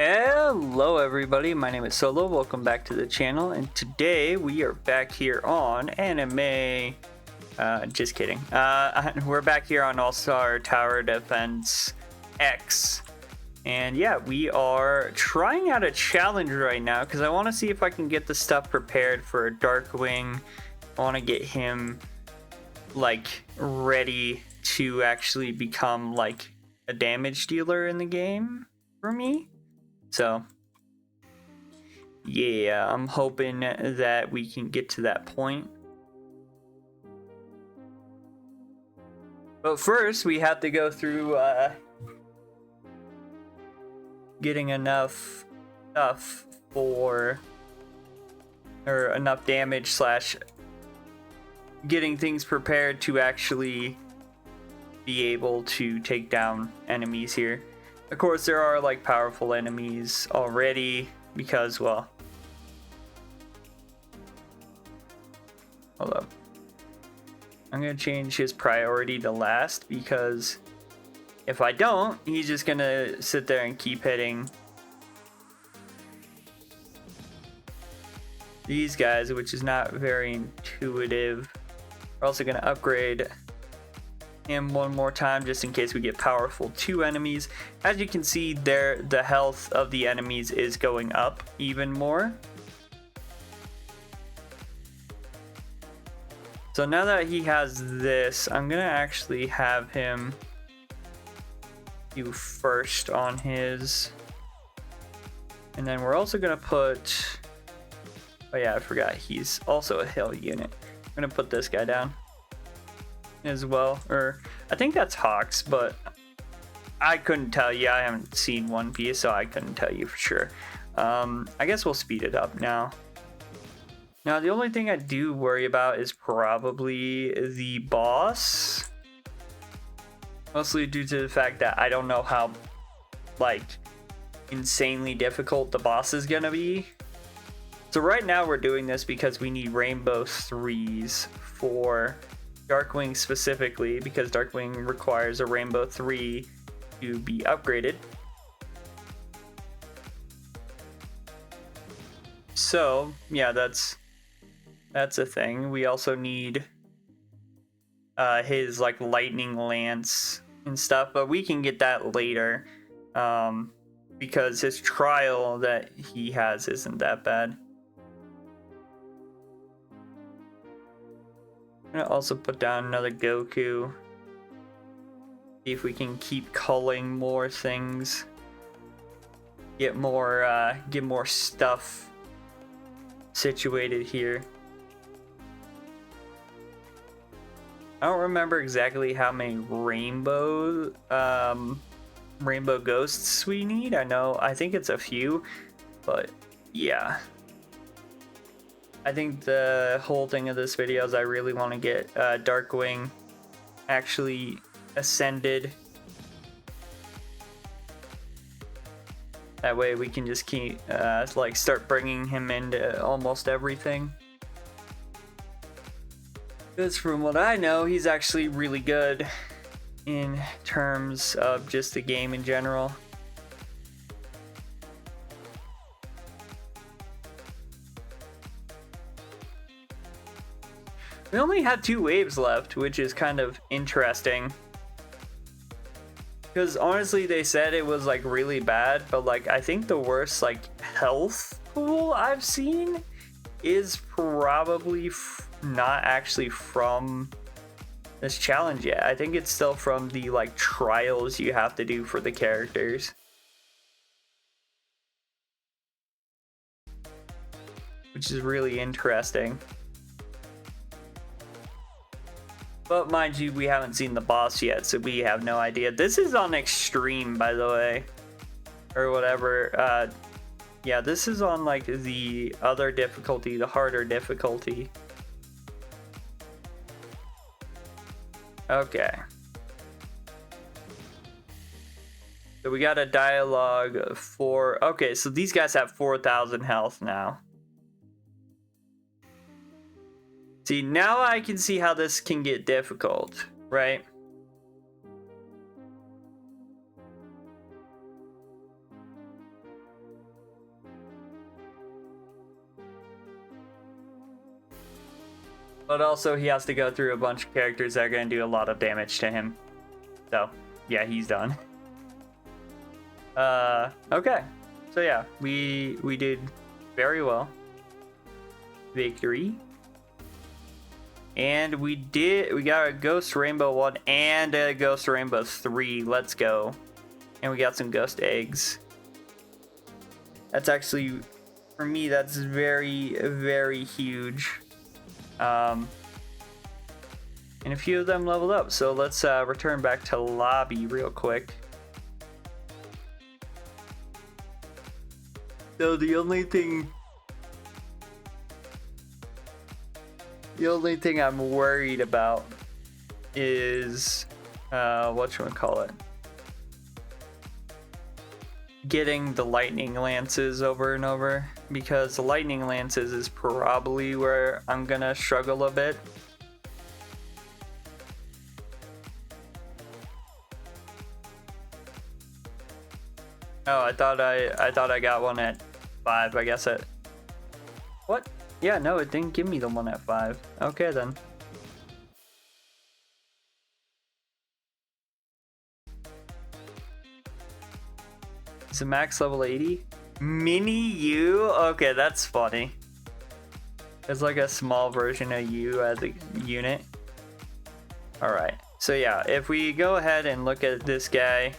Hello everybody, my name is Solo, welcome back to the channel, and today we are back here on anime, just kidding, we're back here on All-Star Tower Defense X, and yeah, we are trying out a challenge right now, because I want to see if I can get the stuff prepared for Darkwing. I want to get him, like, ready to actually become, like, a damage dealer in the game for me. So, yeah, I'm hoping that we can get to that point. But first, we have to go through getting enough stuff for, or enough damage slash getting things prepared to actually be able to take down enemies here. Of course, there are like powerful enemies already because, well, hold up. I'm gonna change his priority to last because if I don't, he's just gonna sit there and keep hitting these guys, which is not very intuitive. We're also gonna upgrade him one more time just in case we get powerful 2 enemies. As you can see there, the health of the enemies is going up even more. So now that he has this, I'm gonna actually have him do first on his, and then we're also gonna put, oh yeah, I forgot he's also a hill unit. I'm gonna put this guy down as well, or I think that's Hawks, but I couldn't tell you. I haven't seen One Piece, so I couldn't tell you for sure. I guess we'll speed it up now. Now, the only thing I do worry about is probably the boss, mostly due to the fact that I don't know how, like, insanely difficult the boss is gonna be. So right now we're doing this because we need Rainbow 3s for Darkwing specifically, because Darkwing requires a Rainbow 3 to be upgraded. So yeah, that's a thing. We also need his like lightning lance and stuff, but we can get that later because his trial that he has isn't that bad. I'm gonna also put down another Goku. See if we can keep culling more things. Get more stuff situated here. I don't remember exactly how many rainbow ghosts we need. I think it's a few, but yeah. I think the whole thing of this video is I really want to get Darkwing actually ascended. That way we can just keep like start bringing him into almost everything. Because from what I know, he's actually really good in terms of just the game in general. We only had 2 waves left, which is kind of interesting. Because honestly, they said it was like really bad, but like I think the worst like health pool I've seen is probably not actually from this challenge yet. I think it's still from the like trials you have to do for the characters. Which is really interesting. But mind you, we haven't seen the boss yet, so we have no idea. This is on extreme, by the way, or whatever. Yeah, this is on like the other difficulty, the harder difficulty. Okay. So we got a dialogue for, okay, so these guys have 4,000 health now. See, now I can see how this can get difficult, right? But also he has to go through a bunch of characters that are going to do a lot of damage to him. So, yeah, he's done. Okay. So yeah, we did very well. Victory. And we got a Ghost Rainbow 1 and a Ghost Rainbow 3. Let's go. And we got some Ghost Eggs. That's actually, for me, that's very, very huge. And a few of them leveled up. So let's return back to lobby real quick. So the only thing I'm worried about is whatchamacallit, getting the lightning lances over and over, because the lightning lances is probably where I'm gonna struggle a bit. Oh, I thought I got one at 5. I guess it. What? Yeah, no, it didn't give me the one at 5. Okay then. Is the max level 80? Mini you? Okay, that's funny. It's like a small version of you as a unit. Alright, so yeah, if we go ahead and look at this guy.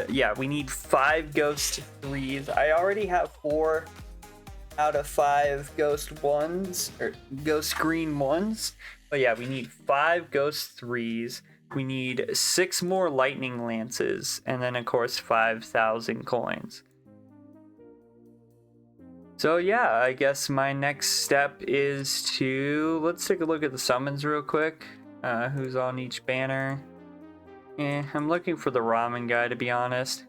Yeah, we need 5 Ghost 3s. I already have 4 out of 5 Ghost 1s, or Ghost Green 1s. But yeah, we need 5 Ghost 3s. We need 6 more Lightning Lances. And then, of course, 5,000 coins. So yeah, I guess my next step is to... Let's take a look at the summons real quick. Who's on each banner. I'm looking for the ramen guy, to be honest.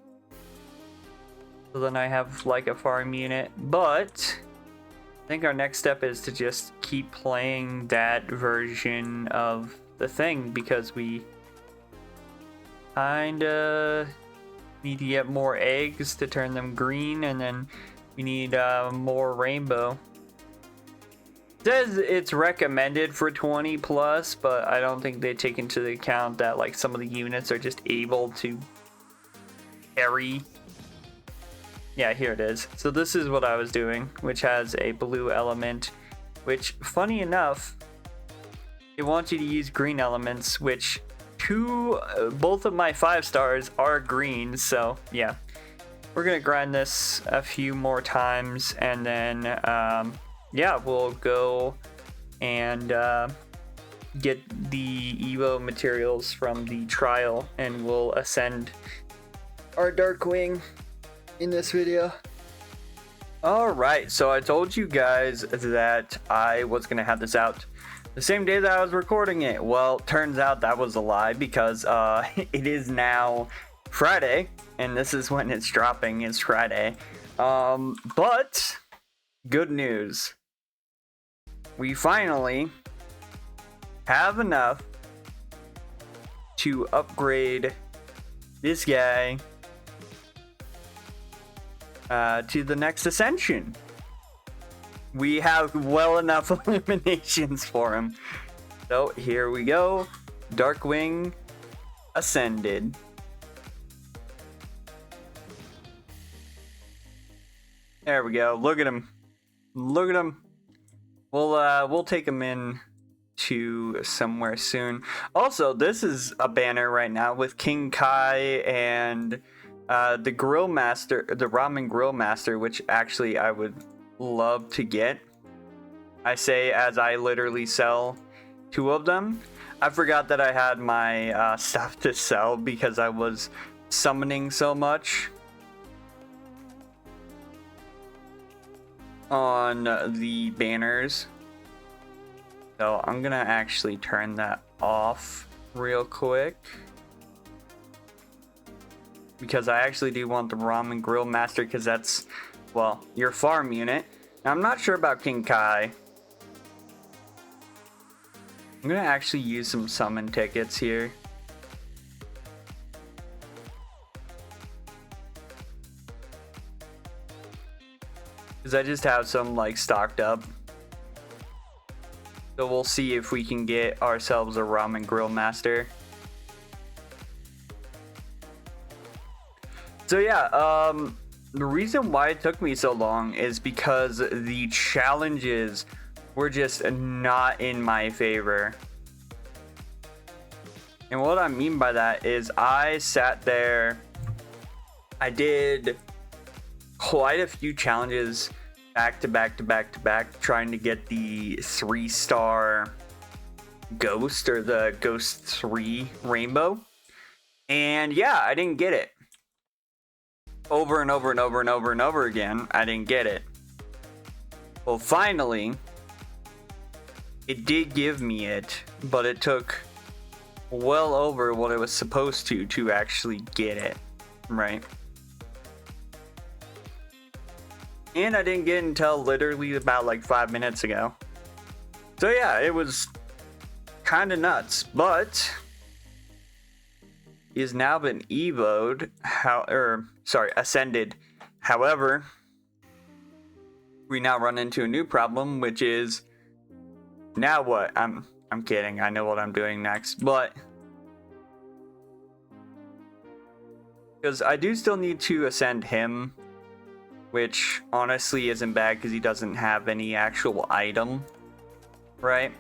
So then I have like a farm unit. But I think our next step is to just keep playing that version of the thing, because we kinda need to get more eggs to turn them green, and then we need more rainbow. It says it's recommended for 20 plus, but I don't think they take into account that like some of the units are just able to carry. Yeah, here it is. So this is what I was doing, which has a blue element, which, funny enough, it wants you to use green elements, which both of my 5 stars are green. So yeah, we're gonna grind this a few more times, and then yeah, we'll go and get the Evo materials from the trial, and we'll ascend our Darkwing in this video. Alright, so I told you guys that I was gonna have this out the same day that I was recording it. Well, turns out that was a lie, because it is now Friday, and this is when it's dropping, is Friday. But good news. We finally have enough to upgrade this guy to the next ascension. We have well enough eliminations for him. So here we go. Darkwing ascended. There we go. Look at him. Look at him. We'll take him in to somewhere soon. Also, this is a banner right now with King Kai and the Grill Master, the Ramen Grill Master, which actually I would love to get. I say as I literally sell 2 of them. I forgot that I had my stuff to sell because I was summoning so much on the banners. So I'm gonna actually turn that off real quick, because I actually do want the Ramen Grill Master, because that's, well, your farm unit. Now, I'm not sure about King Kai. I'm gonna actually use some summon tickets here. Because I just have some like stocked up. So we'll see if we can get ourselves a ramen grill master. So yeah, the reason why it took me so long is because the challenges were just not in my favor. And what I mean by that is I sat there, I did quite a few challenges back to back to back to back, trying to get the 3-star ghost or the ghost 3 rainbow. And yeah, I didn't get it. Over and over and over and over and over again, I didn't get it. Well, finally, it did give me it, but it took well over what it was supposed to actually get it, right? And I didn't get it until literally about like 5 minutes ago. So yeah, it was kind of nuts, but he has now been evoed, ascended. However, we now run into a new problem, which is now what? I'm kidding. I know what I'm doing next, but because I do still need to ascend him, which honestly isn't bad because he doesn't have any actual item, right?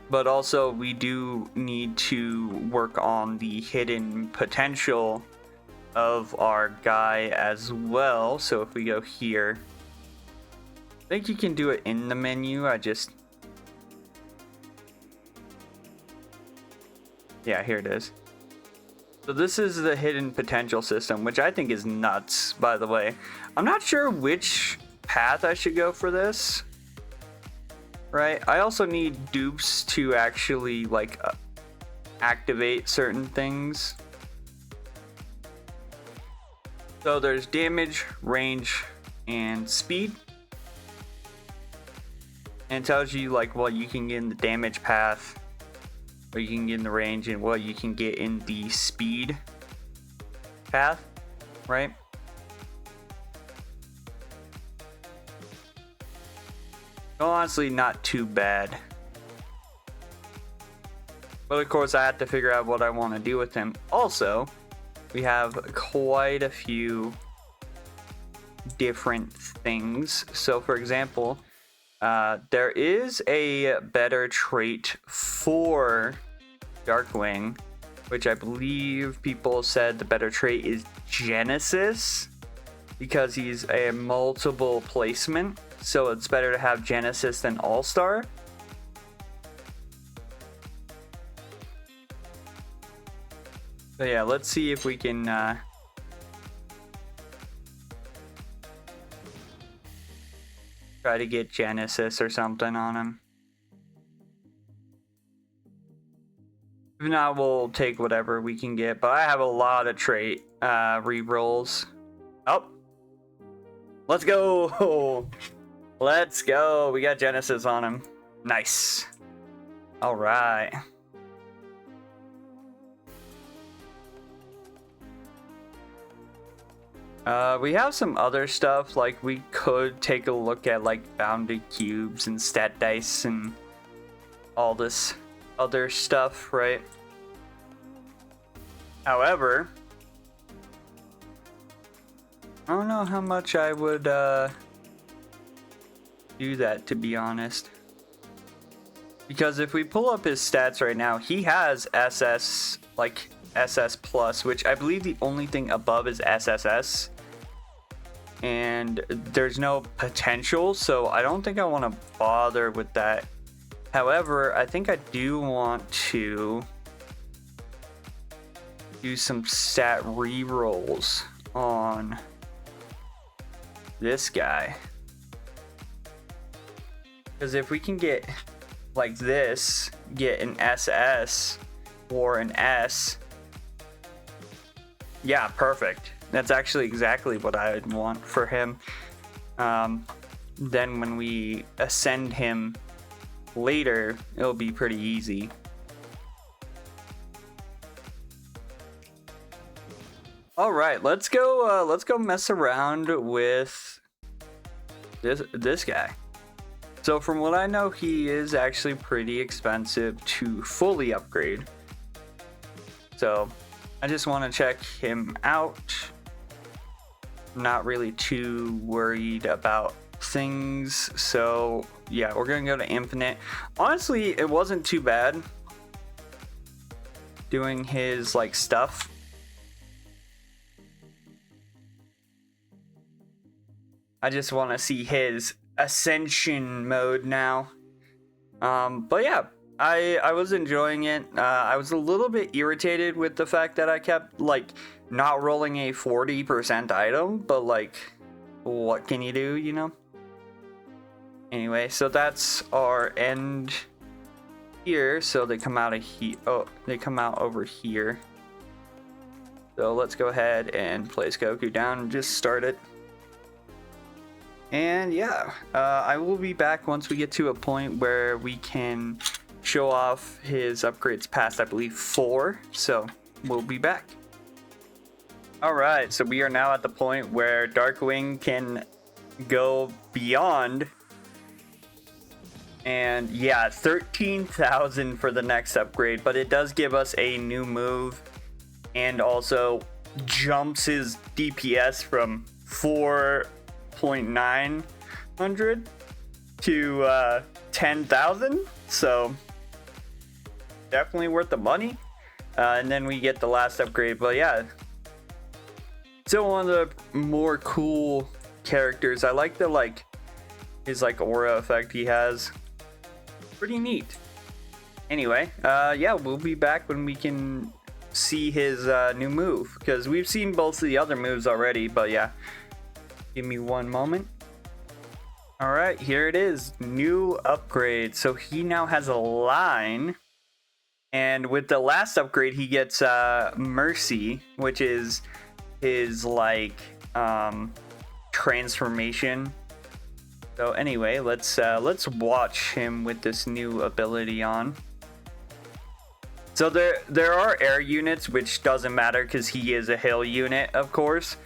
But also we do need to work on the hidden potential of our guy as well. So if we go here, I think you can do it in the menu. Yeah, here it is. So this is the hidden potential system, which I think is nuts, by the way. I'm not sure which path I should go for this. Right? I also need dupes to actually, like, activate certain things. So there's damage, range, and speed. And it tells you, like, what you can get in the damage path, what you can get in the range, and what you can get in the speed path, right? Honestly, not too bad. But of course, I have to figure out what I want to do with him. Also, we have quite a few different things. So, for example, there is a better trait for Darkwing, which I believe people said the better trait is Genesis, because he's a multiple placement. So it's better to have Genesis than All-Star. So yeah, let's see if we can try to get Genesis or something on him. If not, we'll take whatever we can get. But I have a lot of trait re-rolls. Oh, let's go! Let's go! We got Genesis on him. Nice. All right. We have some other stuff, like we could take a look at like bounded cubes and stat dice and all this other stuff, right? However, I don't know how much I would do that, to be honest. Because if we pull up his stats right now, he has SS, like SS plus, which I believe the only thing above is SSS. And there's no potential, so I don't think I want to bother with that. However, I think I do want to do some stat rerolls on this guy. Because if we can get like this, get an SS or an S, yeah, perfect. That's actually exactly what I would want for him. Then when we ascend him later, it'll be pretty easy. All right, let's go mess around with this guy. So from what I know, he is actually pretty expensive to fully upgrade. So I just want to check him out. Not really too worried about things. So yeah, we're gonna go to infinite. Honestly, it wasn't too bad doing his like stuff. I just want to see his ascension mode now. But yeah, I was enjoying it. I was a little bit irritated with the fact that I kept like not rolling a 40% item, but like, what can you do, you know? Anyway, so that's our end here. So they come out of here. Oh, they come out over here. So let's go ahead and place Goku down and just start it. And yeah, I will be back once we get to a point where we can show off his upgrades past, I believe, 4. So we'll be back. Alright, so we are now at the point where Darkwing can go beyond. And yeah, 13,000 for the next upgrade, but it does give us a new move and also jumps his DPS from 4,900 to 10,000. So definitely worth the money. And then we get the last upgrade, but yeah. Still one of the more cool characters. I like the his aura effect he has. Pretty neat. Anyway, yeah, we'll be back when we can see his new move, because we've seen both of the other moves already, but yeah. Give me one moment. Alright, here it is. New upgrade. So he now has a line. And with the last upgrade, he gets Mercy, which is his transformation. So anyway, let's watch him with this new ability on. So there are air units, which doesn't matter because he is a hill unit, of course.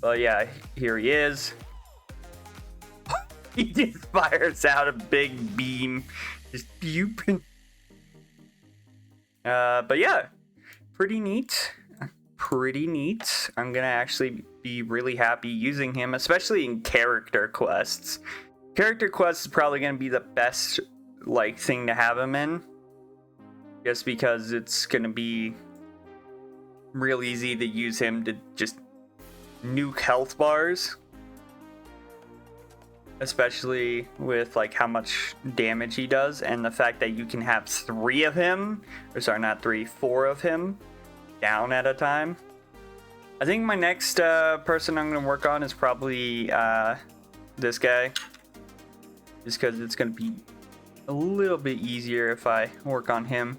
But yeah, here he is. He just fires out a big beam, just boop. But yeah, pretty neat. Pretty neat. I'm gonna actually be really happy using him, especially in character quests. Character quests is probably gonna be the best thing to have him in, just because it's gonna be real easy to use him to just nuke health bars, especially with how much damage he does, and the fact that you can have 3 of him, or sorry, not 3, 4 of him down at a time. I think my next person I'm gonna work on is probably this guy, just because it's gonna be a little bit easier if I work on him.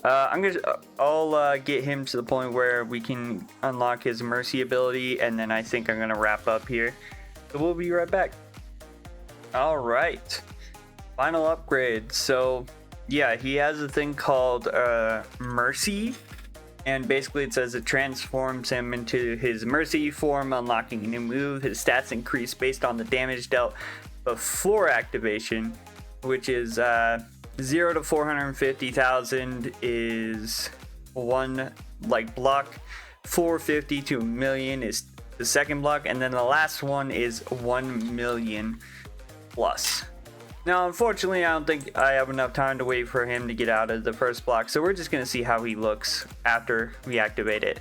I'll get him to the point where we can unlock his Mercy ability, and then I think I'm gonna wrap up here. So we'll be right back. All right, final upgrade. So yeah, he has a thing called Mercy, and basically it says it transforms him into his Mercy form, unlocking a new move. His stats increase based on the damage dealt before activation, which is 0 to 450,000 is 1 block, 450 to 1,000,000 is the second block, and then the last one is 1,000,000 plus. Now, unfortunately, I don't think I have enough time to wait for him to get out of the first block, so we're just gonna see how he looks after we activate it.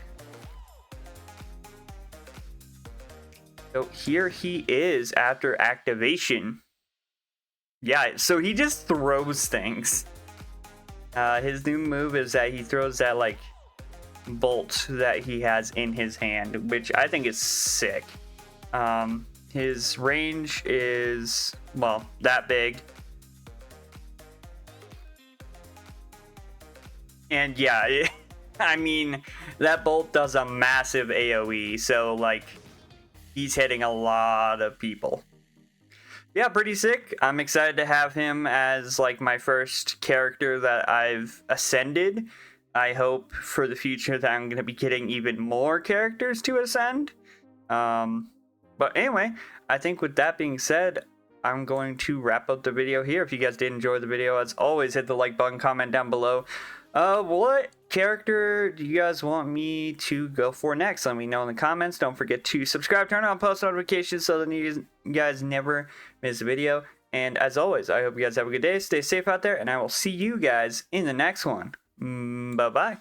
So here he is after activation. Yeah, so he just throws things. His new move is that he throws that bolt that he has in his hand, which I think is sick. His range is, well, that big. And yeah, I mean, that bolt does a massive AoE, so he's hitting a lot of people. Yeah, pretty sick. I'm excited to have him as my first character that I've ascended. I hope for the future that I'm going to be getting even more characters to ascend. But anyway, I think with that being said, I'm going to wrap up the video here. If you guys did enjoy the video, as always, hit the like button, comment down below. What character do you guys want me to go for next? Let me know in the comments. Don't forget to subscribe, turn on post notifications so that you guys never miss a video. And as always, I hope you guys have a good day. Stay safe out there, and I will see you guys in the next one. Bye-bye.